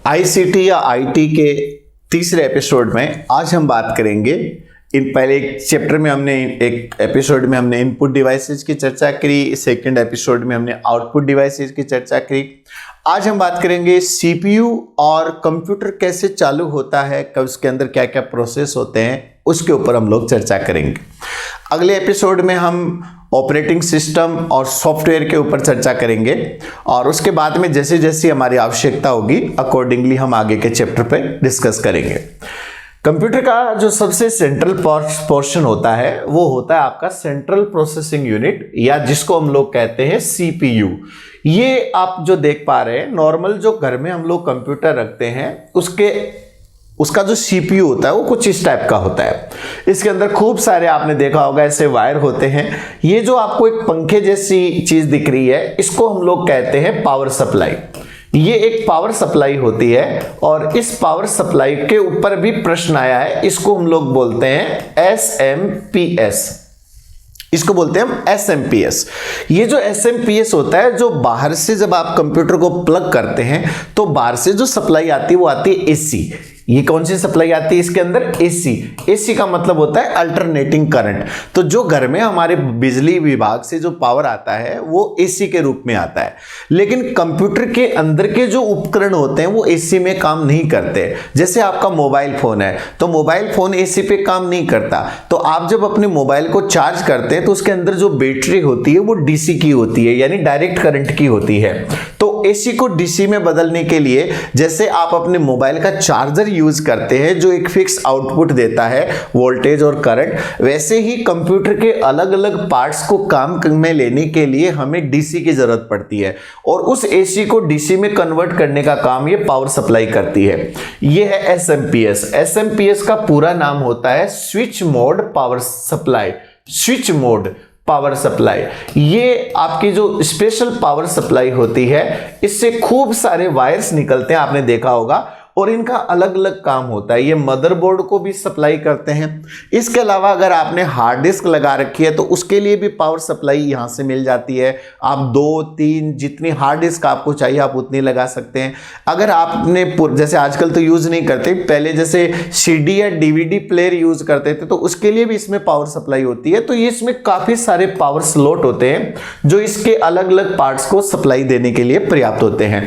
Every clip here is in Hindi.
आईसीटी या आईटी के तीसरे एपिसोड में आज हम बात करेंगे। इन पहले एक चैप्टर में हमने एक एपिसोड में हमने इनपुट डिवाइसेस की चर्चा करी, सेकंड एपिसोड में हमने आउटपुट डिवाइसेस की चर्चा करी। आज हम बात करेंगे सीपीयू और कंप्यूटर कैसे चालू होता है, कब उसके अंदर क्या क्या प्रोसेस होते हैं, उसके ऊपर हम लोग चर्चा करेंगे। अगले एपिसोड में हम ऑपरेटिंग सिस्टम और सॉफ्टवेयर के ऊपर चर्चा करेंगे और उसके बाद में जैसे जैसी हमारी आवश्यकता होगी अकॉर्डिंगली हम आगे के चैप्टर पे डिस्कस करेंगे। कंप्यूटर का जो सबसे सेंट्रल पोर्शन होता है वो होता है आपका सेंट्रल प्रोसेसिंग यूनिट, या जिसको हम लोग कहते हैं सीपीयू। ये आप जो देख पा रहे हैं, नॉर्मल जो घर में हम लोग कंप्यूटर रखते हैं उसका जो सीपीयू होता है वो कुछ इस टाइप का होता है। इसके अंदर खूब सारे आपने देखा होगा ऐसे वायर होते हैं। ये जो आपको एक पंखे जैसी चीज दिख रही है इसको हम लोग कहते हैं पावर सप्लाई। ये एक पावर सप्लाई होती है और इस पावर सप्लाई के ऊपर भी प्रश्न आया है, इसको हम लोग बोलते हैं एसएमपीएस। इसको बोलते हैं हम एसएमपीएस। ये जो एसएमपीएस होता है, जो बाहर से जब आप कंप्यूटर को प्लग करते हैं तो बाहर से जो सप्लाई आती है वो आती है एसी। ये कौन सी सप्लाई आती है इसके अंदर? एसी। एसी का मतलब होता है अल्टरनेटिंग करंट। तो जो घर में हमारे बिजली विभाग से जो पावर आता है वो एसी के रूप में आता है, लेकिन कंप्यूटर के अंदर के जो उपकरण होते हैं वो एसी में काम नहीं करते। जैसे आपका मोबाइल फोन है तो मोबाइल फोन एसी पे काम नहीं करता। तो आप जब अपने मोबाइल को चार्ज करते हैं तो उसके अंदर जो बैटरी होती है वो डीसी की होती है, यानी डायरेक्ट करंट की होती है। तो एसी को डीसी में बदलने के लिए जैसे आप अपने मोबाइल का चार्जर यूज करते हैं जो एक फिक्स आउटपुट देता है वोल्टेज और करंट, वैसे ही कंप्यूटर के अलग अलग पार्ट्स को काम में लेने के लिए हमें डीसी की जरूरत पड़ती है और उस एसी को डीसी में कन्वर्ट करने का काम ये पावर सप्लाई करती है। ये है एसएमपीएस। एसएमपीएस का पूरा नाम होता है switch mode power supply. Switch mode power supply, ये आपकी जो स्पेशल पावर सप्लाई होती है, इससे खूब सारे वायर्स निकलते हैं, आपने देखा होगा, और इनका अलग अलग काम होता है। ये मदरबोर्ड को भी सप्लाई करते हैं। इसके अलावा अगर आपने हार्ड डिस्क लगा रखी है तो उसके लिए भी पावर सप्लाई यहां से मिल जाती है। आप 2-3 जितनी हार्ड डिस्क आपको चाहिए आप उतनी लगा सकते हैं। अगर आपने जैसे आजकल तो यूज नहीं करते, पहले जैसे सीडी या डीवीडी प्लेयर यूज करते थे तो उसके लिए भी इसमें पावर सप्लाई होती है। तो ये इसमें काफी सारे पावर स्लॉट होते हैं जो इसके अलग अलग पार्ट्स को सप्लाई देने के लिए पर्याप्त होते हैं।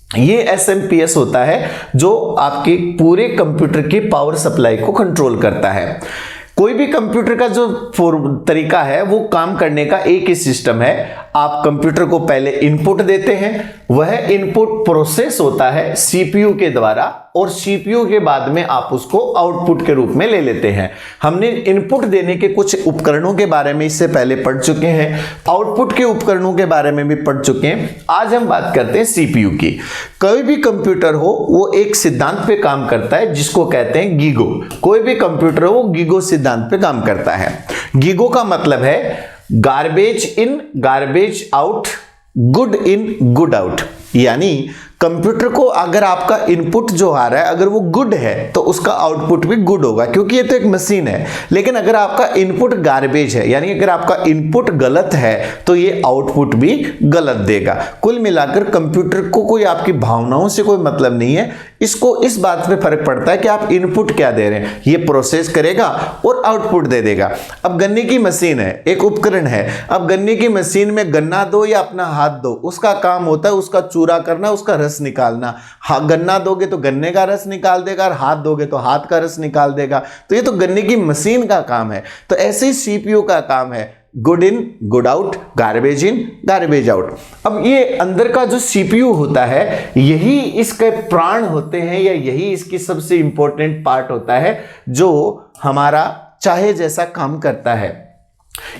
ये एसएमपीएस होता है जो आपके पूरे कंप्यूटर की पावर सप्लाई को कंट्रोल करता है। कोई भी कंप्यूटर का जो तरीका है वो काम करने का एक ही सिस्टम है। आप कंप्यूटर को पहले इनपुट देते हैं, वह इनपुट प्रोसेस होता है सीपीयू के द्वारा और सीपीयू के बाद में आप उसको आउटपुट के रूप में ले लेते हैं। हमने इनपुट देने के कुछ उपकरणों के बारे में इससे पहले पढ़ चुके हैं, आउटपुट के उपकरणों के बारे में भी पढ़ चुके हैं। आज हम बात करते हैं सीपीयू की। कोई भी कंप्यूटर हो वो एक सिद्धांत पे काम करता है जिसको कहते हैं गीगो। कोई भी कंप्यूटर हो वो गीगो सिद्धांत पे काम करता है। गीगो का मतलब है garbage in garbage out, good in good out. यानी कंप्यूटर को अगर आपका इनपुट जो आ रहा है अगर वो गुड है तो उसका आउटपुट भी गुड होगा, क्योंकि ये तो एक मशीन है। लेकिन अगर आपका इनपुट गार्बेज है, यानी अगर आपका इनपुट गलत है तो ये आउटपुट भी गलत देगा। कुल मिलाकर कंप्यूटर को कोई आपकी भावनाओं से कोई मतलब नहीं है, इसको इस बात पे फर्क पड़ता है कि आप इनपुट क्या दे रहे हैं। ये प्रोसेस करेगा और आउटपुट दे देगा। अब गन्ने की मशीन है, एक उपकरण है। अब गन्ने की मशीन में गन्ना दो या अपना हाथ दो, उसका काम होता है उसका चूरा करना, उसका रस निकालना। गन्ना दोगे तो गन्ने का रस निकाल देगा और हाथ दोगे तो हाथ का रस निकाल देगा। तो ये तो गन्ने की मशीन का काम है। तो ऐसे ही सीपीयू का काम है, good in good out, garbage in garbage out. अब ये अंदर का जो सीपीयू होता है यही इसके प्राण होते हैं, या यही इसकी सबसे इंपॉर्टेंट पार्ट होता है जो हमारा चाहे जैसा काम करता है।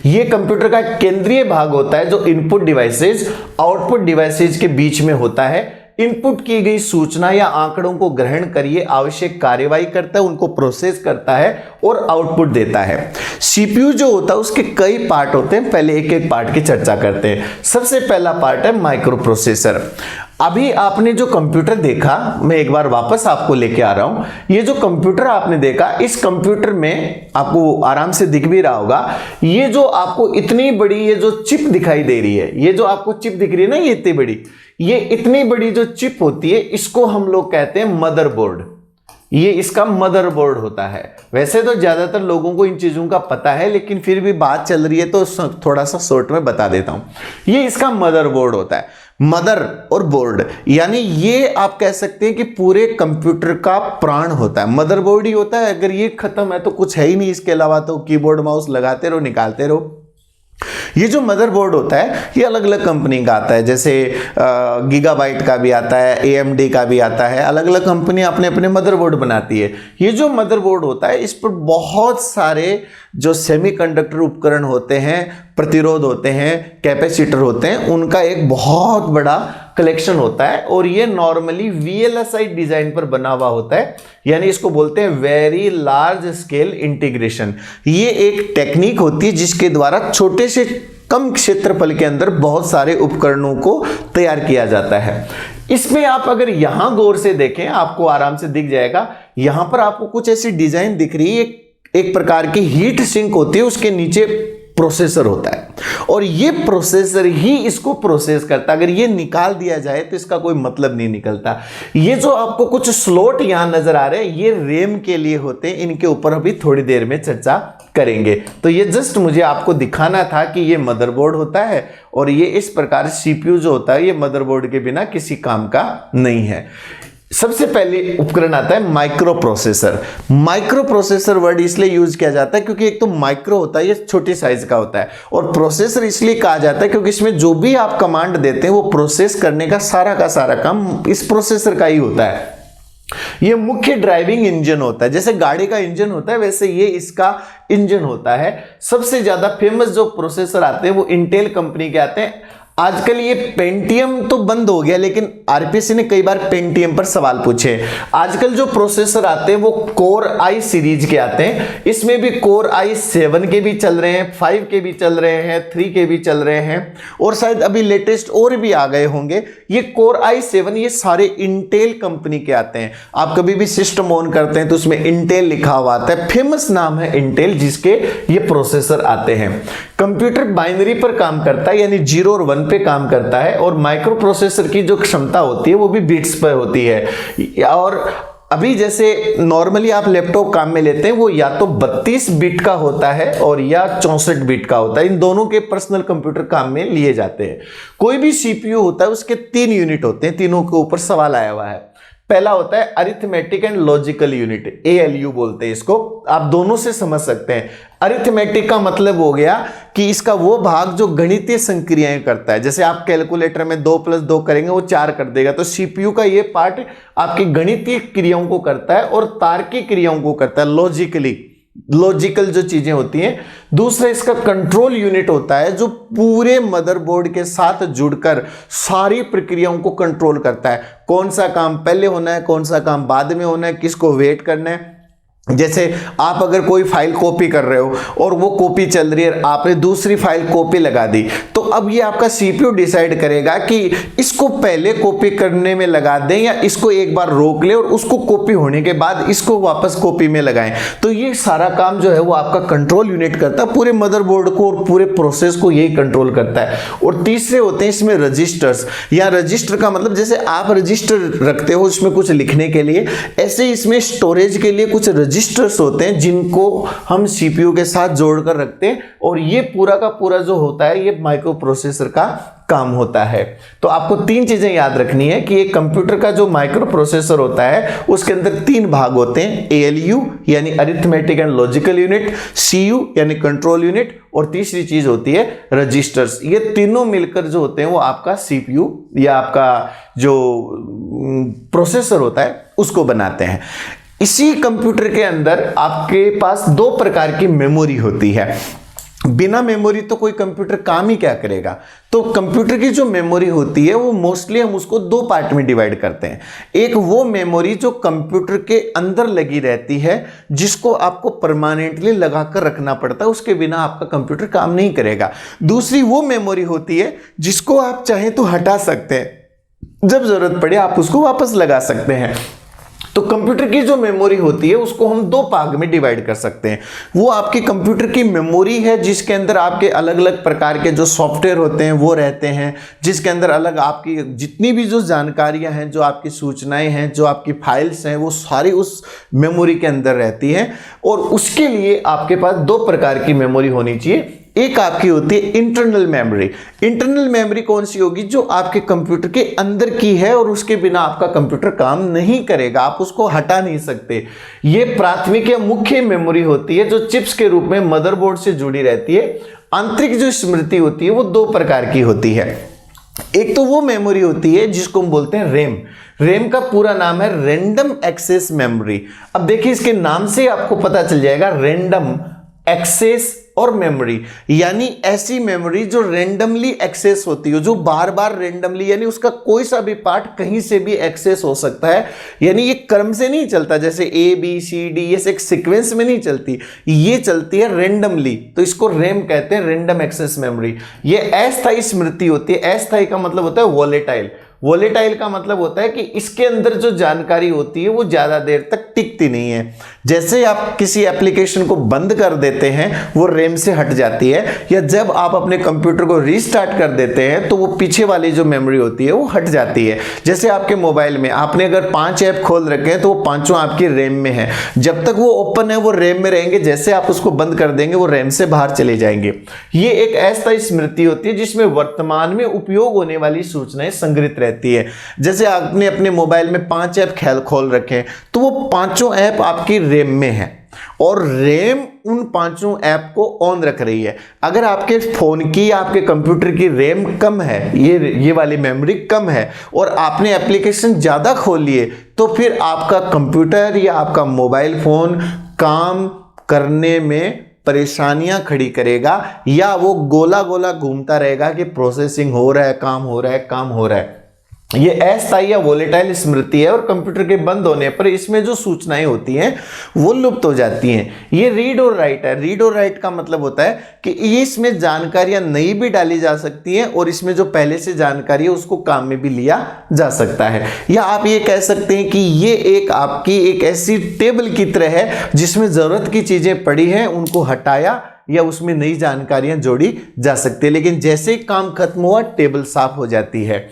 ये कंप्यूटर का केंद्रीय भाग होता है जो इनपुट डिवाइसेस आउटपुट डिवाइसेस के बीच में होता है। इनपुट की गई सूचना या आंकड़ों को ग्रहण करिए आवश्यक कार्यवाही करता है, उनको प्रोसेस करता है और आउटपुट देता है। सीपीयू जो होता है उसके कई पार्ट होते हैं, पहले एक एक पार्ट की चर्चा करते हैं। सबसे पहला पार्ट है माइक्रो प्रोसेसर। अभी आपने जो कंप्यूटर देखा, मैं एक बार वापस आपको लेके आ रहा हूं। ये जो कंप्यूटर आपने देखा, इस कंप्यूटर में आपको आराम से दिख भी रहा होगा, ये जो आपको इतनी बड़ी ये जो चिप दिखाई दे रही है, ये जो आपको चिप दिख रही है ना, ये इतनी बड़ी, ये इतनी बड़ी जो चिप होती है, इसको हम लोग कहते हैं मदरबोर्ड। ये इसका मदरबोर्ड होता है। वैसे तो ज्यादातर लोगों को इन चीजों का पता है, लेकिन फिर भी बात चल रही है तो थोड़ा सा शॉर्ट में बता देता हूं। ये इसका मदरबोर्ड होता है। मदर और बोर्ड यानी ये आप कह सकते हैं कि पूरे कंप्यूटर का प्राण होता है। मदरबोर्ड ही होता है। अगर ये खत्म है तो कुछ है ही नहीं, इसके अलावा तो कीबोर्ड माउस लगाते रहो, निकालते रहो। ये जो मदरबोर्ड होता है ये अलग अलग कंपनी का आता है, जैसे गीगाबाइट का भी आता है, AMD का भी आता है। अलग अलग कंपनी अपने अपने मदरबोर्ड बनाती है। ये जो मदरबोर्ड होता है, इस पर बहुत सारे जो सेमीकंडक्टर उपकरण होते हैं, प्रतिरोध होते हैं, कैपेसिटर होते हैं, उनका एक बहुत बड़ा कलेक्शन होता है। और ये नॉर्मली VLSI डिजाइन पर बना हुआ होता है, यानी इसको बोलते हैं वेरी लार्ज स्केल इंटीग्रेशन। ये एक टेक्निक होती है जिसके द्वारा छोटे से कम क्षेत्रफल के अंदर बहुत सारे उपकरणों को तैयार किया जाता है। इसमें आप अगर यहां गौर से देखें, आपको आराम से दिख जाएगा। यहां पर आपको कुछ ऐसी डिजाइन दिख रही है, एक प्रकार की हीट सिंक होती है, उसके नीचे प्रोसेसर होता है और ये प्रोसेसर ही इसको प्रोसेस करता है। अगर ये निकाल दिया जाए तो इसका कोई मतलब नहीं निकलता। ये जो आपको कुछ स्लॉट यहां नजर आ रहे हैं, ये रैम के लिए होते हैं। इनके ऊपर अभी थोड़ी देर में चर्चा करेंगे। तो ये जस्ट मुझे आपको दिखाना था कि ये मदरबोर्ड होता है और ये इस प्रकार CPU जो होता है, ये मदरबोर्ड के बिना किसी काम का नहीं है। सबसे पहले उपकरण आता है micro processor. Micro processor word इसलिए यूज किया जाता है क्योंकि एक तो माइक्रो होता है, ये छोटी साइज का होता है, और प्रोसेसर इसलिए कहा जाता है क्योंकि इसमें जो भी आप कमांड देते हैं वो प्रोसेस करने का सारा काम इस प्रोसेसर का ही होता है। ये मुख्य ड्राइविंग इंजन होता है। जैसे गाड़ी का इंजन होता है, वैसे ये इसका इंजन होता है। सबसे ज्यादा फेमस जो प्रोसेसर आते हैं वो इंटेल कंपनी के आते हैं। आजकल ये पेंटियम तो बंद हो गया, लेकिन RPSC ने कई बार पेंटियम पर सवाल पूछे। आजकल जो प्रोसेसर आते हैं वो कोर आई सीरीज के आते हैं। इसमें भी कोर i7 के भी चल रहे हैं, 5 के भी चल रहे हैं, 3 के भी चल रहे हैं, और शायद अभी लेटेस्ट और भी आ गए होंगे। ये कोर i7 ये सारे इंटेल कंपनी के आते हैं। आप कभी भी सिस्टम ऑन करते हैं तो उसमें इंटेल लिखा हुआ आता है। फेमस नाम है इंटेल, जिसके ये प्रोसेसर आते हैं। कंप्यूटर बाइनरी पर काम करता है, यानी 0 और 1 पे काम करता है, और माइक्रो प्रोसेसर की जो क्षमता होती है वो भी बिट्स पर होती है। और अभी जैसे नॉर्मली आप लैपटॉप काम में लेते हैं वो या तो 32 बिट का होता है और या 64 बिट का होता है। इन दोनों के पर्सनल कंप्यूटर काम में लिए जाते हैं। कोई भी CPU होता है उसके 3 यूनिट होते हैं, तीनों के ऊपर सवाल आया हुआ है। पहला होता है arithmetic and logical unit, ALU बोलते हैं इसको। आप दोनों से समझ सकते हैं। अरिथमेटिक का मतलब हो गया कि इसका वो भाग जो गणितीय संक्रियाएं करता है। जैसे आप कैलकुलेटर में 2 + 2 करेंगे वो 4 कर देगा, तो CPU का ये पार्ट आपकी गणितीय क्रियाओं को करता है और तार्किक क्रियाओं को करता है, लॉजिकल जो चीजें होती हैं। दूसरा इसका कंट्रोल यूनिट होता है जो पूरे मदरबोर्ड के साथ जुड़कर सारी प्रक्रियाओं को कंट्रोल करता है। कौन सा काम पहले होना है, कौन सा काम बाद में होना है, किसको वेट करना है। जैसे आप अगर कोई फाइल कॉपी कर रहे हो और वो कॉपी चल रही है, आपने दूसरी फाइल कॉपी लगा दी, तो अब ये आपका CPU डिसाइड करेगा कि इसको पहले कॉपी करने में लगा दें या इसको एक बार रोक ले और उसको कॉपी होने के बाद इसको वापस कॉपी में लगाएं। तो ये सारा काम जो है वो आपका कंट्रोल यूनिट करता है, पूरे मदरबोर्ड को और पूरे प्रोसेस को यही कंट्रोल करता है। और तीसरे होते हैं इसमें रजिस्टर्स, या रजिस्टर का मतलब जैसे आप रजिस्टर रखते हो उसमें कुछ लिखने के लिए, ऐसे इसमें स्टोरेज के लिए कुछ रजिस्टर्स होते हैं जिनको हम CPU के साथ जोड़कर रखते हैं। और ये पूरा का पूरा जो होता है ये माइक्रो प्रोसेसर का काम होता है। तो आपको 3 चीजें याद रखनी है कि एक कंप्यूटर का जो माइक्रो प्रोसेसर होता है उसके अंदर 3 भाग होते हैं, ALU यानी arithmetic and logical unit, CU यानी कंट्रोल यूनिट, और तीसरी चीज होती है रजिस्टर्स। ये तीनों मिलकर जो होते हैं वो आपका CPU या आपका जो प्रोसेसर होता है उसको बनाते हैं। इसी कंप्यूटर के अंदर आपके पास 2 प्रकार की मेमोरी होती है। बिना मेमोरी तो कोई कंप्यूटर काम ही क्या करेगा। तो कंप्यूटर की जो मेमोरी होती है वो मोस्टली हम उसको 2 पार्ट में डिवाइड करते हैं। एक वो मेमोरी जो कंप्यूटर के अंदर लगी रहती है, जिसको आपको परमानेंटली लगाकर रखना पड़ता है, उसके बिना आपका कंप्यूटर काम नहीं करेगा। दूसरी वो मेमोरी होती है जिसको आप चाहें तो हटा सकते हैं। जब जरूरत पड़े आप उसको वापस लगा सकते हैं। तो कंप्यूटर की जो मेमोरी होती है उसको हम दो भाग में डिवाइड कर सकते हैं। वो आपकी कंप्यूटर की मेमोरी है जिसके अंदर आपके अलग अलग प्रकार के जो सॉफ्टवेयर होते हैं वो रहते हैं, जिसके अंदर अलग आपकी जितनी भी जो जानकारियां हैं, जो आपकी सूचनाएं हैं, जो आपकी फाइल्स हैं, वो सारी उस मेमोरी के अंदर रहती हैं। और उसके लिए आपके पास दो प्रकार की मेमोरी होनी चाहिए। एक आपकी होती है इंटरनल मेमोरी। इंटरनल मेमोरी कौन सी होगी? जो आपके कंप्यूटर के अंदर की है और उसके बिना आपका कंप्यूटर काम नहीं करेगा, आप उसको हटा नहीं सकते। ये प्राथमिक या मुख्य मेमोरी होती है जो चिप्स के रूप में मदरबोर्ड से जुड़ी रहती है। आंतरिक जो स्मृति होती है वो दो प्रकार की होती है। एक तो वो मेमोरी होती है जिसको हम बोलते हैं रैम। रैम का पूरा नाम है रैंडम एक्सेस मेमोरी। अब देखिए इसके नाम से आपको पता चल जाएगा, रैंडम एक्सेस और मेमोरी, यानी ऐसी मेमोरी जो रैंडमली एक्सेस होती है, जो बार बार रैंडमली, यानी उसका कोई सा भी पार्ट कहीं से भी एक्सेस हो सकता है। यानी ये क्रम से नहीं चलता, जैसे ए बी सी डी ये एक सीक्वेंस में नहीं चलती, ये चलती है रैंडमली। तो इसको रैम कहते हैं, रैंडम एक्सेस मेमोरी। ये अस्थायी स्मृति होती है। अस्थायी का मतलब होता है वोलेटाइल। वोलेटाइल का मतलब होता है कि इसके अंदर जो जानकारी होती है वो ज्यादा देर तक टिकती नहीं है। जैसे आप किसी एप्लीकेशन को बंद कर देते हैं वो रैम से हट जाती है, या जब आप अपने कंप्यूटर को रीस्टार्ट कर देते हैं तो वो पीछे वाली जो मेमोरी होती है वो हट जाती है। जैसे आपके मोबाइल में आपने अगर 5 ऐप खोल रखे हैं तो वो पांचों आपकी रैम में है, जब तक वो ओपन है वो रैम में रहेंगे, जैसे आप उसको बंद कर देंगे वो रैम से बाहर चले जाएंगे। ये एक अस्थायी स्मृति होती है जिसमें वर्तमान में उपयोग होने वाली सूचनाएं संग्रहित रहती है। जैसे आपने अपने मोबाइल में 5 ऐप खोल रखे हैं तो वो पांचों ऐप आपकी रैम में है और रैम उन पांचों ऐप को ऑन रख रही है। अगर आपके फोन की या आपके कंप्यूटर की रैम कम है, ये वाली मेमोरी कम है और आपने एप्लीकेशन ज्यादा खोल लिए, तो फिर आपका कंप्यूटर या आपका मोबाइल फोन काम करने में परेशानियां खड़ी करेगा, या वो गोला गोला घूमता रहेगा कि प्रोसेसिंग हो रहा है, काम हो रहा है, काम हो रहा है। ये अस्थायी या वोलेटाइल स्मृति है और कंप्यूटर के बंद होने पर इसमें जो सूचनाएं होती हैं वो लुप्त हो जाती हैं। ये रीड और राइट है। रीड और राइट का मतलब होता है कि इसमें जानकारियां नई भी डाली जा सकती हैं और इसमें जो पहले से जानकारी है उसको काम में भी लिया जा सकता है। या आप ये कह सकते हैं कि ये एक आपकी एक ऐसी टेबल की तरह है जिसमें जरूरत की चीजें पड़ी हैं, उनको हटाया या उसमें नई जानकारियां जोड़ी जा सकती है, लेकिन जैसे ही काम खत्म हुआ टेबल साफ हो जाती है।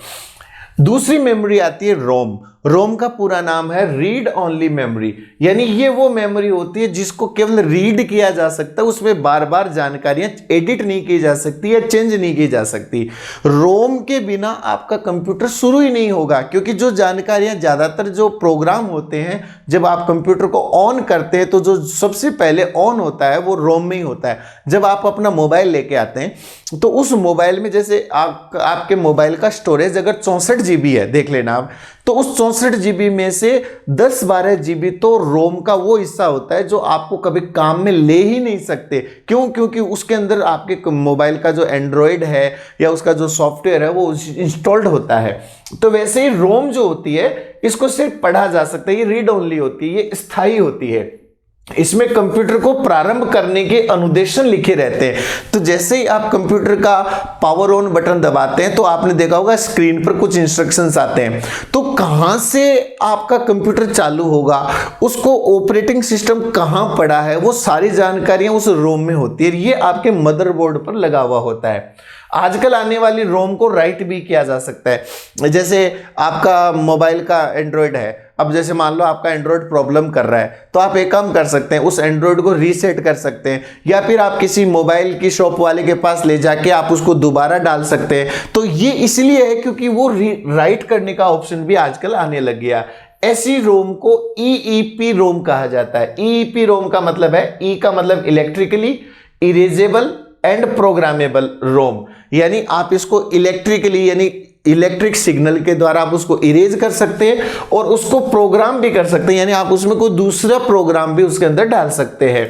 दूसरी मेमोरी आती है रोम। रोम का पूरा नाम है रीड ओनली मेमोरी, यानी ये वो मेमोरी होती है जिसको केवल रीड किया जा सकता है, उसमें बार बार जानकारियां एडिट नहीं की जा सकती या चेंज नहीं की जा सकती। रोम के बिना आपका कंप्यूटर शुरू ही नहीं होगा, क्योंकि जो जानकारियां ज्यादातर जो प्रोग्राम होते हैं जब आप कंप्यूटर को ऑन करते हैं तो जो सबसे पहले ऑन होता है वो रोम में ही होता है। जब आप अपना मोबाइल लेके आते हैं तो उस मोबाइल में जैसे आपके मोबाइल का स्टोरेज अगर 64 GB है, देख लेना आप, तो उस 64 GB में से 10-12 GB तो रोम का वो हिस्सा होता है जो आपको कभी काम में ले ही नहीं सकते। क्यों? क्योंकि उसके अंदर आपके मोबाइल का जो एंड्रॉयड है या उसका जो सॉफ्टवेयर है वो इंस्टॉल्ड होता है। तो वैसे ही रोम जो होती है इसको सिर्फ पढ़ा जा सकता है, ये रीड ओनली होती है, ये स्थायी होती है। इसमें कंप्यूटर को प्रारंभ करने के अनुदेशन लिखे रहते हैं। तो जैसे ही आप कंप्यूटर का पावर ऑन बटन दबाते हैं तो आपने देखा होगा स्क्रीन पर कुछ इंस्ट्रक्शंस आते हैं। तो कहां से आपका कंप्यूटर चालू होगा, उसको ऑपरेटिंग सिस्टम कहां पड़ा है, वो सारी जानकारियां उस रोम में होती है। ये आपके मदरबोर्ड पर लगा हुआ होता है। आजकल आने वाली रोम को राइट भी किया जा सकता है। जैसे आपका मोबाइल का एंड्रॉयड है, अब जैसे मान लो आपका एंड्रॉयड प्रॉब्लम कर रहा है तो आप एक काम कर सकते हैं, उस एंड्रॉयड को रीसेट कर सकते हैं, या फिर आप किसी मोबाइल की शॉप वाले के पास ले जाके आप उसको दोबारा डाल सकते हैं। तो ये इसलिए है क्योंकि वो राइट करने का ऑप्शन भी आजकल आने लग गया। ऐसी रोम को EEP रोम कहा जाता है। EEP रोम का मतलब है, ई का मतलब इलेक्ट्रिकली इरेजेबल एंड प्रोग्रामेबल रोम, यानी आप इसको इलेक्ट्रिकली यानी इलेक्ट्रिक सिग्नल के द्वारा आप उसको इरेज कर सकते हैं और उसको प्रोग्राम भी कर सकते हैं, यानी आप उसमें कोई दूसरा प्रोग्राम भी उसके अंदर डाल सकते हैं।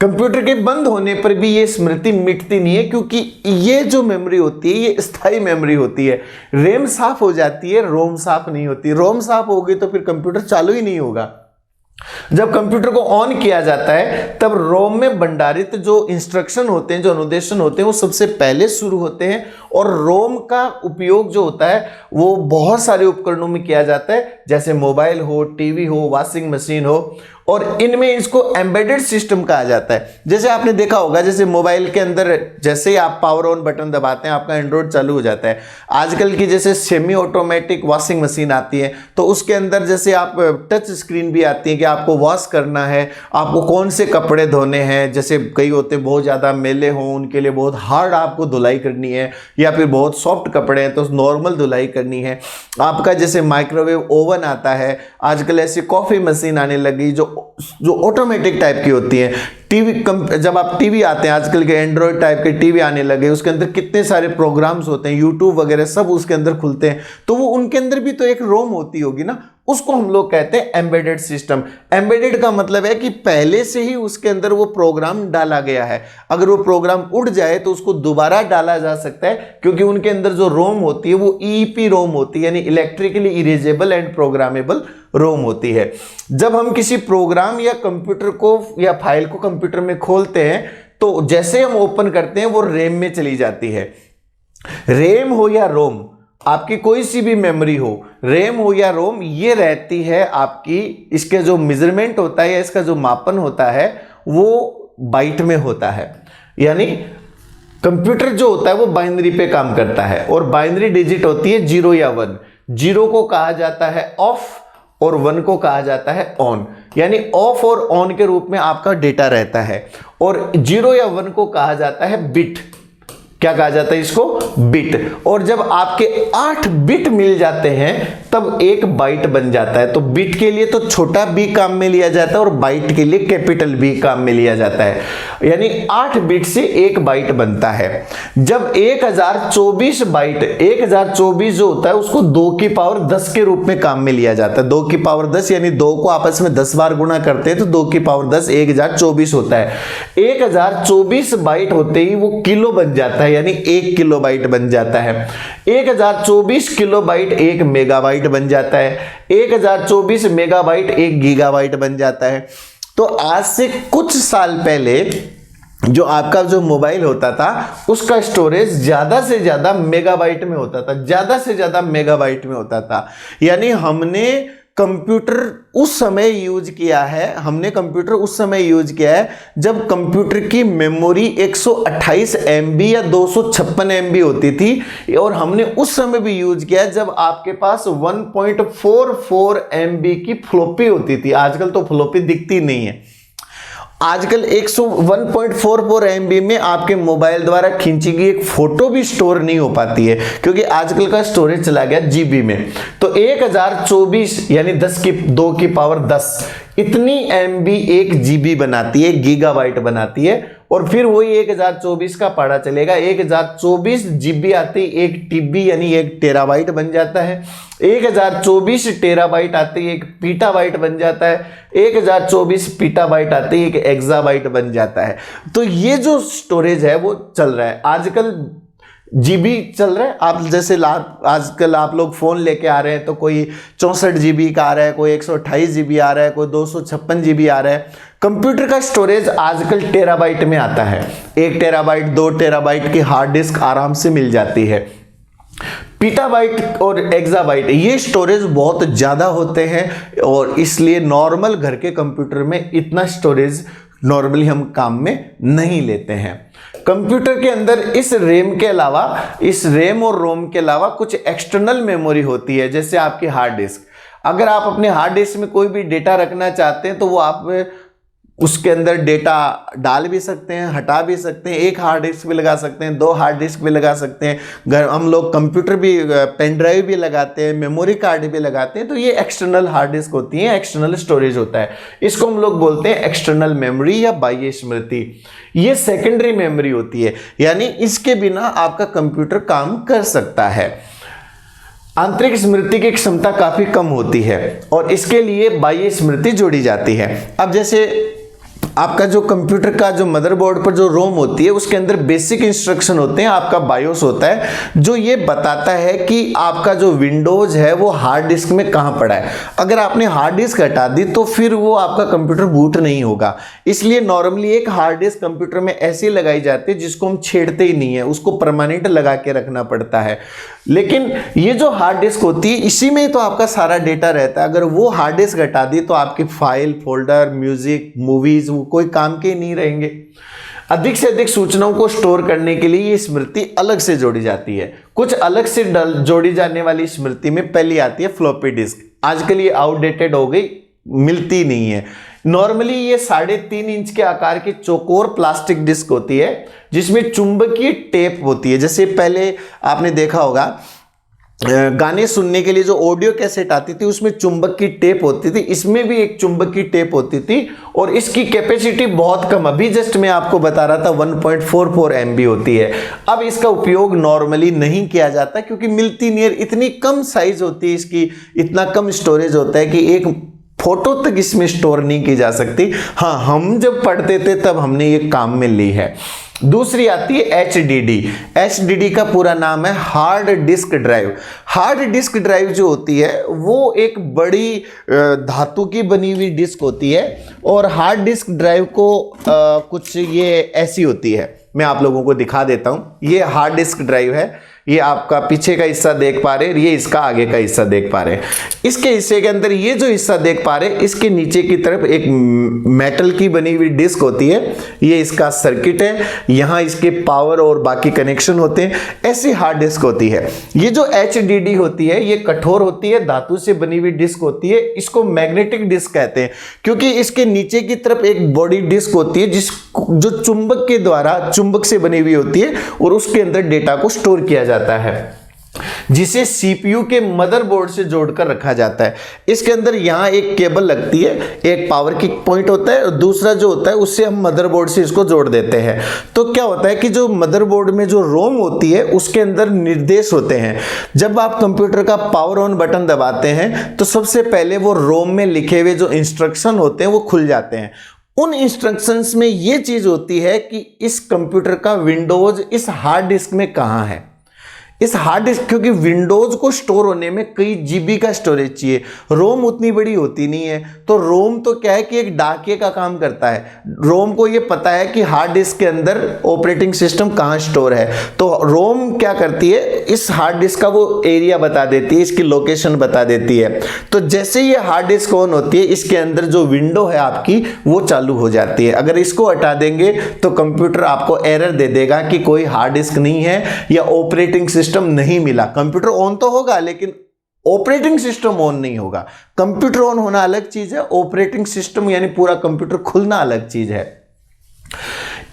कंप्यूटर के बंद होने पर भी ये स्मृति मिटती नहीं है, क्योंकि ये जो मेमोरी होती है ये स्थायी मेमोरी होती है। रैम साफ हो जाती है, रोम साफ नहीं होती। रोम साफ होगी तो फिर कंप्यूटर चालू ही नहीं होगा। जब कंप्यूटर को ऑन किया जाता है तब रोम में भंडारित जो इंस्ट्रक्शन होते हैं, जो अनुदेशन होते हैं, वो सबसे पहले शुरू होते हैं। और रोम का उपयोग जो होता है वो बहुत सारे उपकरणों में किया जाता है, जैसे मोबाइल हो, टीवी हो, वॉशिंग मशीन हो, और इनमें इसको एम्बेडेड सिस्टम कहा जाता है। जैसे आपने देखा होगा, जैसे मोबाइल के अंदर जैसे ही आप पावर ऑन बटन दबाते हैं आपका एंड्रॉइड चालू हो जाता है। आजकल की जैसे सेमी ऑटोमेटिक वॉशिंग मशीन आती है, तो उसके अंदर जैसे आप टच स्क्रीन भी आती है कि आपको वॉश करना है, आपको कौन से कपड़े धोने हैं। जैसे कई होते बहुत ज़्यादा मैले हों, उनके लिए बहुत हार्ड आपको धुलाई करनी है, या फिर बहुत सॉफ्ट कपड़े हैं तो नॉर्मल धुलाई करनी है। आपका जैसे माइक्रोवेव ओवन आता है, आजकल ऐसी कॉफ़ी मशीन आने लगी जो ऑटोमेटिक टाइप की होती है। टीवी जब आप टीवी आते हैं, आजकल के एंड्रॉयड टाइप के टीवी आने लगे, उसके अंदर कितने सारे प्रोग्राम्स होते हैं, यूट्यूब वगैरह सब उसके अंदर खुलते हैं, तो वो उनके अंदर भी तो एक रोम होती होगी ना, उसको हम लोग कहते हैं एम्बेडेड सिस्टम। एम्बेडेड का मतलब है कि पहले से ही उसके अंदर वो प्रोग्राम डाला गया है, अगर वो प्रोग्राम उड़ जाए तो उसको दोबारा डाला जा सकता है, क्योंकि उनके अंदर जो रोम होती है वो ईईपी रोम होती है, यानी इलेक्ट्रिकली इरेजेबल एंड प्रोग्रामेबल रोम होती है। जब हम किसी प्रोग्राम या कंप्यूटर को या फाइल को कंप्यूटर में खोलते हैं तो जैसे हम ओपन करते हैं वो रैम में चली जाती है। रैम हो या रोम, आपकी कोई सी भी मेमोरी हो, रैम हो या रोम, ये रहती है आपकी, इसके जो मेजरमेंट होता है या इसका जो मापन होता है वो बाइट में होता है। यानी कंप्यूटर जो होता है वो बाइनरी पे काम करता है, और बाइनरी डिजिट होती है 0 या 1। 0 को कहा जाता है ऑफ और 1 को कहा जाता है ऑन, यानी ऑफ और ऑन के रूप में आपका डेटा रहता है। और 0 या 1 को कहा जाता है बिट। क्या कहा जाता है इसको? बिट। और जब आपके 8 बिट मिल जाते हैं तब एक बाइट बन जाता है। तो बिट के लिए तो छोटा बी काम में लिया जाता है और बाइट के लिए कैपिटल बी काम में लिया जाता है, यानी 8 बिट से एक बाइट बनता है। जब 1024 बाइट, 1024 जो होता है उसको 2 की पावर 10 के रूप में काम में लिया जाता है। 2 की पावर 10 यानी 2 को आपस में 10 बार गुणा करते हैं तो 2 की पावर 10 1024 होता है। 1024 बाइट होते ही वो किलो बन जाता है, यानी 1 किलोबाइट बन जाता है। 1024 किलोबाइट 1 मेगाबाइट बन जाता है। 1024 मेगाबाइट 1 गीगाबाइट बन जाता है। तो आज से कुछ साल पहले जो आपका जो मोबाइल होता था उसका स्टोरेज ज्यादा से ज्यादा मेगाबाइट में होता था, ज्यादा से ज्यादा मेगाबाइट में होता था। यानी हमने कंप्यूटर उस समय यूज किया है, जब कंप्यूटर की मेमोरी 128 MB या 256 MB होती थी, और हमने उस समय भी यूज किया है जब आपके पास 1.44 MB की फ्लॉपी होती थी। आजकल तो फ्लॉपी दिखती नहीं है। आजकल 1.44 MB में आपके मोबाइल द्वारा खींची गई एक फोटो भी स्टोर नहीं हो पाती है, क्योंकि आजकल का स्टोरेज चला गया GB में। तो 1024 यानी 2 की पावर 10 इतनी MB 1 GB बनाती है, गीगाबाइट बनाती है। और फिर वही 1024 का पढ़ा चलेगा, 1024 GB आती 1 TB यानी 1 टेराबाइट बन जाता है। 1024 टेराबाइट आती 1 पीटाबाइट बन जाता है। 1024 पीटाबाइट आती 1 एक्साबाइट बन जाता है। तो ये जो स्टोरेज है वो चल रहा है। आजकल GB चल रहा है। आप जैसे आजकल आप लोग फोन लेके आ रहे हैं तो कोई 64 GB का आ रहा है, कोई 128 GB आ रहा है, कोई 256 GB आ रहा है। कंप्यूटर का स्टोरेज आजकल टेराबाइट में आता है। 1 टेराबाइट 2 टेराबाइट की हार्ड डिस्क आराम से मिल जाती है। पीटाबाइट और एक्साबाइट ये स्टोरेज बहुत ज़्यादा होते हैं, और इसलिए नॉर्मल घर के कंप्यूटर में इतना स्टोरेज नॉर्मली हम काम में नहीं लेते हैं। कंप्यूटर के अंदर इस रैम के अलावा, इस रैम और रोम के अलावा कुछ एक्सटर्नल मेमोरी होती है, जैसे आपकी हार्ड डिस्क। अगर आप अपने हार्ड डिस्क में कोई भी डेटा रखना चाहते हैं तो वो आप उसके अंदर डेटा डाल भी सकते हैं, हटा भी सकते हैं। 1 हार्ड डिस्क भी लगा सकते हैं, 2 हार्ड डिस्क भी लगा सकते हैं। हम लोग कंप्यूटर भी पेन ड्राइव भी लगाते हैं, मेमोरी कार्ड भी लगाते हैं। तो ये एक्सटर्नल हार्ड डिस्क होती है, एक्सटर्नल स्टोरेज होता है। इसको हम लोग बोलते हैं एक्सटर्नल मेमोरी या बाह्य स्मृति। ये सेकेंडरी मेमोरी होती है, यानी इसके बिना आपका कंप्यूटर काम कर सकता है। आंतरिक स्मृति की क्षमता काफी कम होती है और इसके लिए बाह्य स्मृति जोड़ी जाती है। अब जैसे आपका जो कंप्यूटर का जो मदरबोर्ड पर जो रोम होती है उसके अंदर बेसिक इंस्ट्रक्शन होते हैं, आपका बायोस होता है जो ये बताता है कि आपका जो विंडोज है वो हार्ड डिस्क में कहां पड़ा है। अगर आपने हार्ड डिस्क हटा दी तो फिर वो आपका कंप्यूटर बूट नहीं होगा। इसलिए नॉर्मली एक हार्ड डिस्क कंप्यूटर में ऐसी लगाई जाती है जिसको हम छेड़ते ही नहीं है, उसको परमानेंट लगा के रखना पड़ता है। लेकिन ये जो हार्ड डिस्क होती है इसी में तो आपका सारा डेटा रहता है। अगर वो हार्ड डिस्क हटा दी तो आपकी फाइल, फोल्डर, म्यूजिक, मूवीज वो कोई काम के नहीं रहेंगे। अधिक से अधिक सूचनाओं को स्टोर करने के लिए ये स्मृति अलग से जोड़ी जाती है। कुछ अलग से जोड़ी जाने वाली स्मृति में पहली आती है फ्लॉपी डिस्क। आजकल ये आउटडेटेड हो गई, मिलती नहीं है। नॉर्मली ये 3.5 इंच के आकार की चौकोर प्लास्टिक डिस्क होती है जिसमें चुंबकीय टेप होती है। जैसे पहले आपने देखा होगा गाने सुनने के लिए जो ऑडियो कैसेट आती थी उसमें चुंबक की टेप होती थी, इसमें भी एक चुंबक की टेप होती थी और इसकी कैपेसिटी बहुत कम, अभी जस्ट मैं आपको बता रहा था 1.44 MB होती है। अब इसका उपयोग नॉर्मली नहीं किया जाता क्योंकि मिलती नहीं है, इतनी कम साइज होती है इसकी, इतना कम स्टोरेज होता है कि एक फोटो तक इसमें स्टोर नहीं की जा सकती। हाँ, हम जब पढ़ते थे तब हमने ये काम में ली है। दूसरी आती है HDD। HDD का पूरा नाम है hard disk drive. Hard disk drive जो होती है वो एक बड़ी धातु की बनी हुई डिस्क होती है और हार्ड डिस्क ड्राइव को कुछ ये ऐसी होती है, मैं आप लोगों को दिखा देता हूं। ये हार्ड डिस्क ड्राइव है, ये आपका पीछे का हिस्सा देख पा रहे हैं, ये इसका आगे का हिस्सा देख पा रहे हैं। इसके हिस्से के अंदर ये जो हिस्सा देख पा रहे हैं इसके नीचे की तरफ एक मेटल की बनी हुई डिस्क होती है, ये इसका सर्किट है, यहाँ इसके पावर और बाकी कनेक्शन होते हैं। ऐसी हार्ड डिस्क होती है। ये जो HDD होती है ये कठोर होती है, धातु से बनी हुई डिस्क होती है। इसको मैग्नेटिक डिस्क कहते हैं क्योंकि इसके नीचे की तरफ एक बॉडी डिस्क होती है जो चुंबक के द्वारा, चुंबक से बनी हुई होती है और उसके अंदर डेटा को स्टोर किया जाता है, जिसे CPU के मदरबोर्ड से जोड़कर रखा जाता है। इसके अंदर यहाँ एक केबल लगती है, एक पावर की पॉइंट होता है और दूसरा जो होता है उससे हम मदरबोर्ड से इसको जोड़ देते हैं। तो क्या होता है कि जो मदरबोर्ड में जो रोम होती है उसके अंदर निर्देश होते हैं। जब आप कंप्यूटर का पावर ऑन बटन दबाते हैं तो सबसे पहले वो रोम में लिखे हुए जो इंस्ट्रक्शन होते हैं वो खुल जाते हैं। उन इंस्ट्रक्शंस में ये चीज होती है कि इस कंप्यूटर का विंडोज इस हार्ड डिस्क में कहां है। इस हार्ड डिस्क, क्योंकि विंडोज को स्टोर होने में कई GB का स्टोरेज चाहिए, रोम उतनी बड़ी होती नहीं है। तो रोम तो क्या है कि एक डाकिये का काम करता है। रोम को ये पता है कि हार्ड डिस्क के अंदर ऑपरेटिंग सिस्टम कहाँ स्टोर है, तो रोम क्या करती है, इस हार्ड डिस्क का वो एरिया बता देती है, इसकी लोकेशन बता देती है। तो जैसे ये हार्ड डिस्क ऑन होती है इसके अंदर जो विंडो है आपकी वो चालू हो जाती है। अगर इसको हटा देंगे तो कंप्यूटर आपको एरर दे देगा कि कोई हार्ड डिस्क नहीं है या ऑपरेटिंग सिस्टम नहीं मिला। कंप्यूटर ऑन तो होगा लेकिन ऑपरेटिंग सिस्टम ऑन नहीं होगा। कंप्यूटर ऑन होना अलग चीज है, ऑपरेटिंग सिस्टम यानी पूरा कंप्यूटर खुलना अलग चीज है।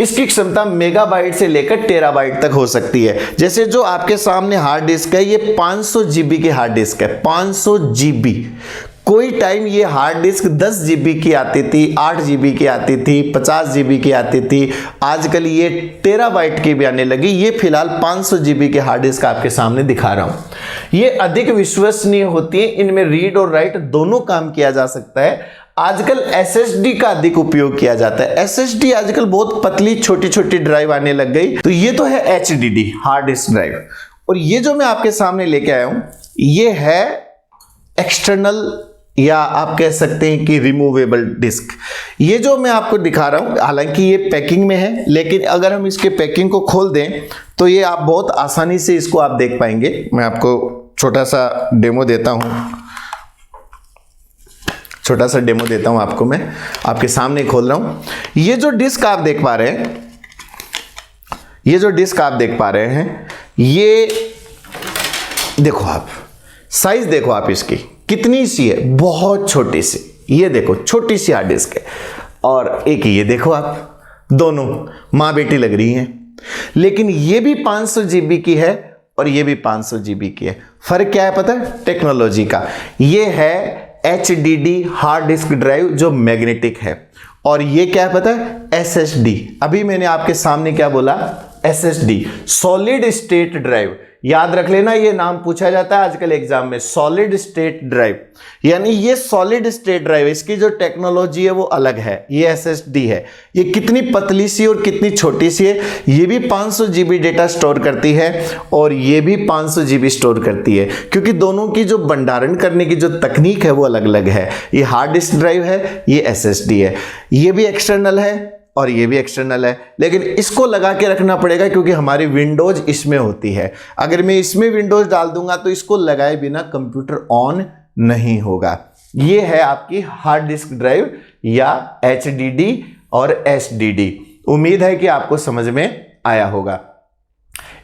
इसकी क्षमता मेगाबाइट से लेकर टेराबाइट तक हो सकती है। जैसे जो आपके सामने हार्ड डिस्क है ये 500 GB की हार्ड डिस्क है, 500 GB। कोई टाइम ये हार्ड डिस्क 10 GB की आती थी, 8 GB की आती थी, 50 GB की आती थी, आजकल ये टेराबाइट की भी आने लगी। ये फिलहाल 500 GB की हार्ड डिस्क आपके सामने दिखा रहा हूं। ये अधिक विश्वसनीय होती है, इनमें रीड और राइट दोनों काम किया जा सकता है। आजकल SSD का अधिक उपयोग किया जाता है। SSD आजकल बहुत पतली छोटी छोटी ड्राइव आने लग गई। तो ये तो है HDD हार्ड डिस्क ड्राइव, और ये जो मैं आपके सामने लेके आया हूं ये है एक्सटर्नल या आप कह सकते हैं कि रिमूवेबल डिस्क। ये जो मैं आपको दिखा रहा हूं हालांकि ये पैकिंग में है, लेकिन अगर हम इसके पैकिंग को खोल दें तो ये आप बहुत आसानी से इसको आप देख पाएंगे। मैं आपको छोटा सा डेमो देता हूं, आपको मैं आपके सामने खोल रहा हूं। ये जो डिस्क आप देख पा रहे हैं, ये देखो आप साइज देखो आप इसकी कितनी सी है, बहुत छोटी सी। ये देखो छोटी सी हार्ड डिस्क है, और एक ये देखो आप, दोनों मां बेटी लग रही हैं। लेकिन ये भी 500 GB की है और ये भी 500 GB की है। फर्क क्या है पता है? टेक्नोलॉजी का। ये है HDD हार्ड डिस्क ड्राइव जो मैग्नेटिक है, और ये क्या है पता है? SSD। अभी मैंने आपके सामने क्या बोला? SSD solid state drive. याद रख लेना, ये नाम पूछा जाता है आजकल एग्जाम में, सॉलिड स्टेट ड्राइव। यानी ये सॉलिड स्टेट ड्राइव, इसकी जो टेक्नोलॉजी है वो अलग है। ये SSD है, ये कितनी पतली सी और कितनी छोटी सी है, ये भी 500 GB डेटा स्टोर करती है और ये भी 500 GB स्टोर करती है, क्योंकि दोनों की जो भंडारण करने की जो तकनीक है वो अलग अलग है। ये हार्ड डिस्क ड्राइव है, ये SSD है, ये भी एक्सटर्नल है और ये भी एक्सटर्नल है, लेकिन इसको लगा के रखना पड़ेगा क्योंकि हमारी विंडोज इसमें होती है। अगर मैं इसमें विंडोज डाल दूंगा तो इसको लगाए बिना कंप्यूटर ऑन नहीं होगा। ये है आपकी हार्ड डिस्क ड्राइव या HDD और SDD। उम्मीद है कि आपको समझ में आया होगा।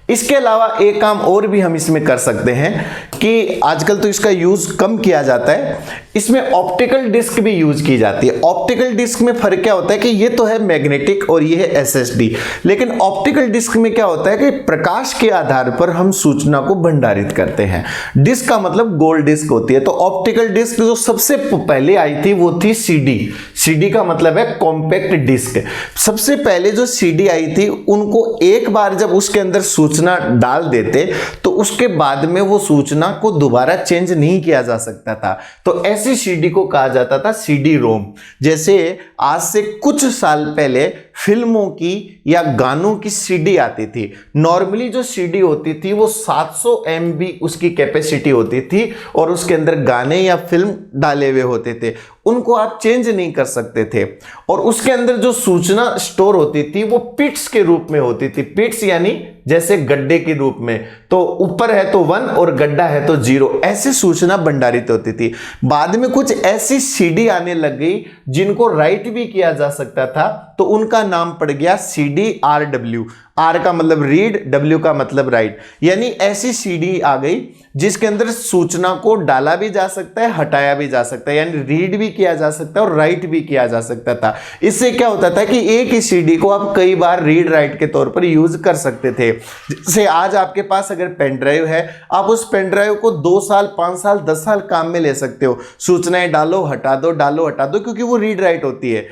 इसके अलावा एक काम और भी हम इसमें कर सकते हैं कि आजकल तो इसका यूज कम किया जाता है, इसमें ऑप्टिकल डिस्क भी यूज की जाती है। ऑप्टिकल डिस्क में फर्क क्या होता है कि ये तो है मैग्नेटिक और ये है SSD, लेकिन ऑप्टिकल डिस्क में क्या होता है कि प्रकाश के आधार पर हम सूचना को भंडारित करते हैं। डिस्क का मतलब गोल डिस्क होती है। तो ऑप्टिकल डिस्क जो सबसे पहले आई थी वो थी CD। CD का मतलब है कॉम्पैक्ट डिस्क। सबसे पहले जो CD आई थी, उनको एक बार जब उसके अंदर सूचना डाल देते तो उसके बाद में वो सूचना को दोबारा चेंज नहीं किया जा सकता था। तो ऐसी CD को कहा जाता था CD-ROM। जैसे आज से कुछ साल पहले फिल्मों की या गानों की CD आती थी। नॉर्मली जो CD होती थी वो 700 MB उसकी कैपेसिटी होती थी और उसके अंदर गाने या फिल्म डाले हुए होते थे, उनको आप चेंज नहीं कर सकते थे। और उसके अंदर जो सूचना स्टोर होती थी वो पिट्स के रूप में होती थी। पिट्स यानी जैसे गड्ढे के रूप में, तो ऊपर है तो 1 और गड्ढा है तो 0, ऐसी सूचना भंडारित होती थी। बाद में कुछ ऐसी CD आने लग गई जिनको राइट भी किया जा सकता था, तो उनका नाम पड़ गया CD-RW। R का मतलब रीड, W का मतलब राइट। यानी ऐसी CD आ गई जिसके अंदर सूचना को डाला भी जा सकता है, हटाया भी जा सकता है, यानी रीड भी किया जा सकता है और राइट भी किया जा सकता था। इससे क्या होता था कि एक ही CD को आप कई बार रीड राइट के तौर पर यूज कर सकते थे। जैसे आज आपके पास अगर पेन ड्राइव है, आप उस पेन ड्राइव को 2 साल, 5 साल, 10 साल काम में ले सकते हो। सूचनाएं डालो, हटा दो, डालो, हटा दो, क्योंकि वो रीड राइट होती है।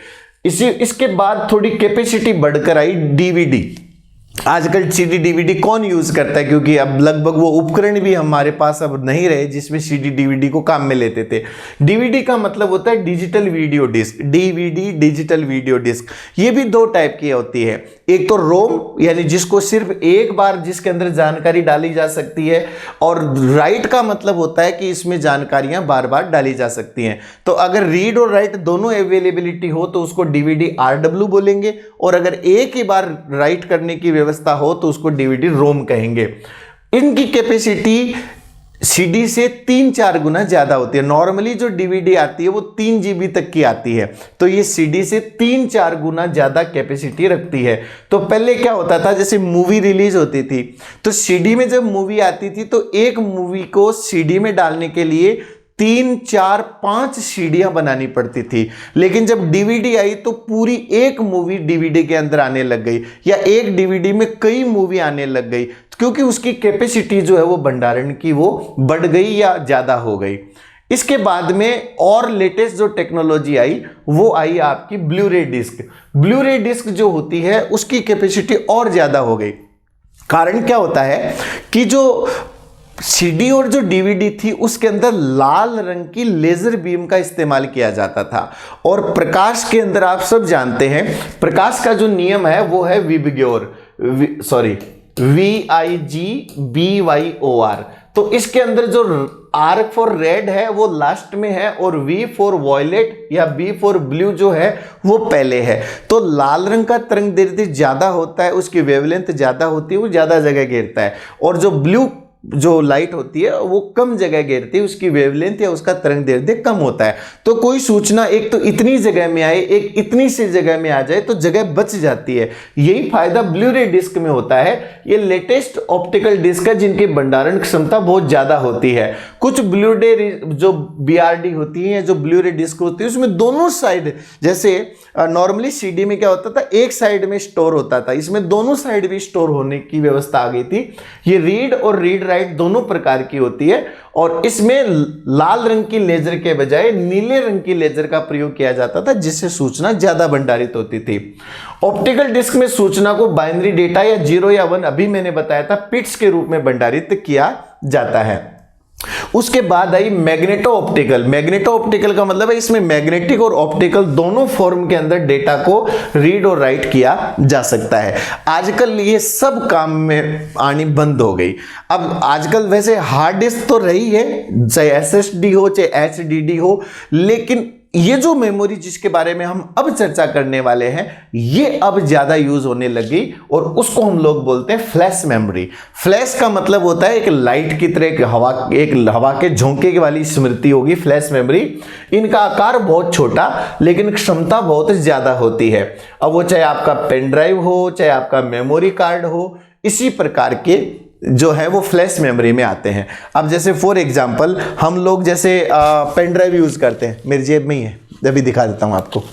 इसके बाद थोड़ी कैपेसिटी बढ़कर आई DVD। आजकल CD DVD कौन यूज करता है, क्योंकि अब लगभग वो उपकरण भी हमारे पास अब नहीं रहे जिसमें CD DVD को काम में लेते थे। DVD का मतलब होता है digital video disc. DVD digital video disc, ये भी 2 टाइप की होती है। एक तो रोम यानी जिसको सिर्फ एक बार जिसके अंदर जानकारी डाली जा सकती है, और राइट का मतलब होता है कि इसमें जानकारियां बार बार डाली जा सकती हैं। तो अगर रीड और राइट दोनों अवेलेबिलिटी हो तो उसको DVD-RW बोलेंगे, और अगर एक ही बार राइट करने की व्यवस्था हो तो उसको DVD-ROM कहेंगे। इनकी कैपेसिटी CD से 3-4 गुना ज्यादा होती है। नॉर्मली जो DVD आती है वो 3 GB तक की आती है, तो ये CD से 3-4 गुना ज्यादा कैपेसिटी रखती है। तो पहले क्या होता था, जैसे मूवी रिलीज होती थी तो CD में जब मूवी आती थी तो एक मूवी को CD में डालने के लिए 3, 4, 5 सीढ़ियां बनानी पड़ती थी। लेकिन जब DVD आई तो पूरी एक मूवी DVD के अंदर आने लग गई, या एक DVD में कई मूवी आने लग गई, क्योंकि उसकी कैपेसिटी जो है वो भंडारण की वो बढ़ गई या ज्यादा हो गई। इसके बाद में और लेटेस्ट जो टेक्नोलॉजी आई वो आई आपकी ब्लू-रे डिस्क। ब्लू-रे डिस्क जो होती है उसकी कैपेसिटी और ज्यादा हो गई। कारण क्या होता है कि जो CD और जो DVD थी उसके अंदर लाल रंग की लेजर बीम का इस्तेमाल किया जाता था, और प्रकाश के अंदर आप सब जानते हैं प्रकाश का जो नियम है वो है विबग्योर, VIGBYOR। तो इसके अंदर जो R फॉर रेड है वो लास्ट में है, और V फॉर वॉयलेट या B फॉर ब्लू जो है वो पहले है। तो लाल रंग का तरंग दैर्ध्य ज्यादा होता है, उसकी वेवलेंथ ज्यादा होती है, वो ज्यादा जगह घेरता है, और जो ब्लू जो लाइट होती है वो कम जगह घेरती है, उसकी वेवलेंथ या उसका तरंग दैर्ध्य कम होता है। तो कोई सूचना एक तो इतनी जगह में आए, एक इतनी सी जगह में आ जाए तो जगह बच जाती है। यही फायदा ब्लू-रे डिस्क में होता है। ये लेटेस्ट ऑप्टिकल डिस्क है जिनकी भंडारण क्षमता बहुत ज्यादा होती है। कुछ ब्लू-रे जो BRD होती है, जो ब्लू-रे डिस्क होती है, उसमें दोनों साइड, जैसे नॉर्मली CD में क्या होता था, एक साइड में स्टोर होता था, इसमें दोनों साइड भी स्टोर होने की व्यवस्था आ गई थी। ये रीड और रीड राइट दोनों प्रकार की होती है और इसमें लाल रंग की लेजर के बजाय नीले रंग की लेजर का प्रयोग किया जाता था, जिससे सूचना ज्यादा भंडारित होती थी। ऑप्टिकल डिस्क में सूचना को बाइनरी डेटा या 0 या 1, अभी मैंने बताया था, बिट्स के रूप में भंडारित किया जाता है। उसके बाद आई मैग्नेटो ऑप्टिकल। मैग्नेटो ऑप्टिकल का मतलब है इसमें मैग्नेटिक और ऑप्टिकल दोनों फॉर्म के अंदर डेटा को रीड और राइट किया जा सकता है। आजकल ये सब काम में आनी बंद हो गई। अब आजकल वैसे हार्ड डिस्क तो रही है, चाहे एसएसडी हो चाहे एचडीडी हो, लेकिन ये जो मेमोरी जिसके बारे में हम अब चर्चा करने वाले हैं, ये अब ज्यादा यूज होने लगी और उसको हम लोग बोलते हैं फ्लैश मेमोरी। फ्लैश का मतलब होता है एक लाइट की तरह एक हवा के झोंके वाली स्मृति होगी फ्लैश मेमोरी। इनका आकार बहुत छोटा लेकिन क्षमता बहुत ज्यादा होती है। अब वो चाहे आपका पेन ड्राइव हो चाहे आपका मेमोरी कार्ड हो, इसी प्रकार के जो है वो फ्लैश मेमोरी में आते हैं। अब जैसे फॉर एग्जांपल हम लोग जैसे पेन ड्राइव यूज करते हैं, मेरी जेब में ही है, अभी दिखा देता हूं आपको।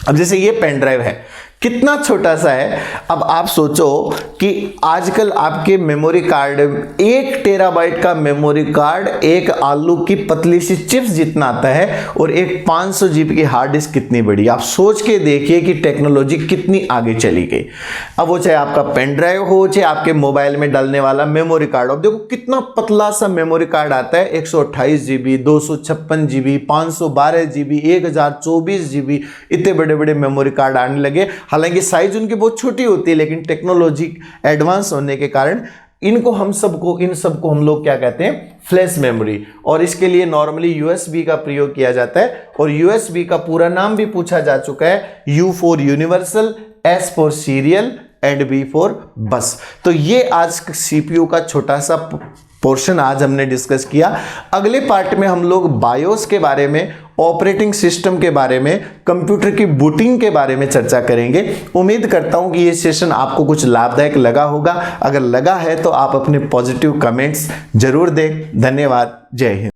अब जैसे ये पेन ड्राइव है, कितना छोटा सा है। अब आप सोचो कि आजकल आपके मेमोरी कार्ड 1 टेराबाइट का मेमोरी कार्ड एक आलू की पतली सी चिप्स जितना आता है और एक 500 जीबी की हार्ड डिस्क कितनी बड़ी। आप सोच के देखिए कि टेक्नोलॉजी कितनी आगे चली गई। अब वो चाहे आपका पेन ड्राइव हो चाहे आपके मोबाइल में डालने वाला मेमोरी कार्ड हो, देखो कितना पतला सा मेमोरी कार्ड आता है। 128 जीबी, 256 जीबी, 512 जीबी, 1024 जीबी, इतने बड़े बड़े मेमोरी कार्ड आने लगे। हालांकि साइज उनकी बहुत छोटी होती है, लेकिन टेक्नोलॉजी एडवांस होने के कारण इन सबको हम लोग क्या कहते हैं, फ्लैश मेमोरी। और इसके लिए नॉर्मली यूएसबी का प्रयोग किया जाता है और यूएसबी का पूरा नाम भी पूछा जा चुका है, U for universal, S for serial and B for bus. तो ये आज सीपीयू का छोटा सा पोर्शन आज हमने डिस्कस किया। अगले पार्ट में हम लोग बायोस के बारे में, ऑपरेटिंग सिस्टम के बारे में, कंप्यूटर की बूटिंग के बारे में चर्चा करेंगे। उम्मीद करता हूं कि ये सेशन आपको कुछ लाभदायक लगा होगा। अगर लगा है तो आप अपने पॉजिटिव कमेंट्स जरूर दें। धन्यवाद। जय हिंद।